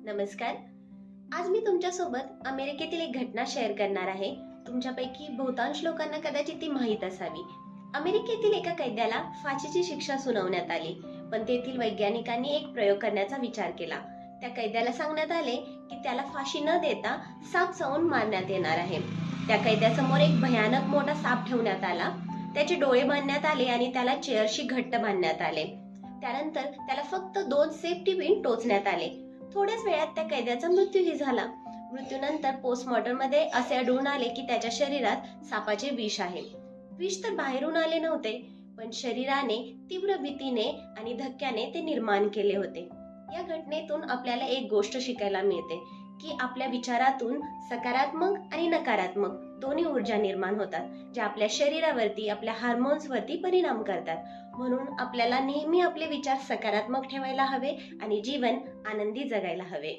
नमस्कार. आज मी तुमच्यासोबत अमेरिकेतील एक घटना शेअर करणार आहे. तुमच्यापैकी बहुतांश लोकांना कदाचित ती माहीत असावी. अमेरिकेतील एका कैद्याला फाशीची शिक्षा सुनावण्यात आली, पण तेथील वैज्ञानिकांनी एक प्रयोग करण्याचा विचार केला. त्या कैद्याला सांगण्यात आले की त्याला फाशी न देता साप चावून मारण्यात येणार आहे. त्या कैद्यासमोर एक भयानक मोठा साप ठेवण्यात आला. त्याचे डोळे बांधण्यात आले आणि त्याला चेअरशी घट्ट बांधण्यात आले. त्यानंतर त्याला फक्त 2 सेफ्टी पिन टोचण्यात आले. थोड्याच वेळात त्या कैद्याचा मृत्यूही झाला. मृत्यूनंतर पोस्टमॉर्टम मध्ये असे आढळून आले की त्याच्या शरीरात सापाचे विष आहे. विष तर बाहेरून आले नव्हते, पण शरीराने तीव्र भीतीने आणि धक्क्याने ते निर्माण केले होते. या घटनेतून आपल्याला एक गोष्ट शिकायला मिळते की आपल्या विचारातून सकारात्मक आणि नकारात्मक दोन्ही ऊर्जा निर्माण होतात, ज्या आपल्या शरीरावरती, आपल्या हार्मोन्स वरती परिणाम करतात. म्हणून आपल्याला नेहमी आपले विचार सकारात्मक ठेवायला हवे आणि जीवन आनंदी जगायला हवे.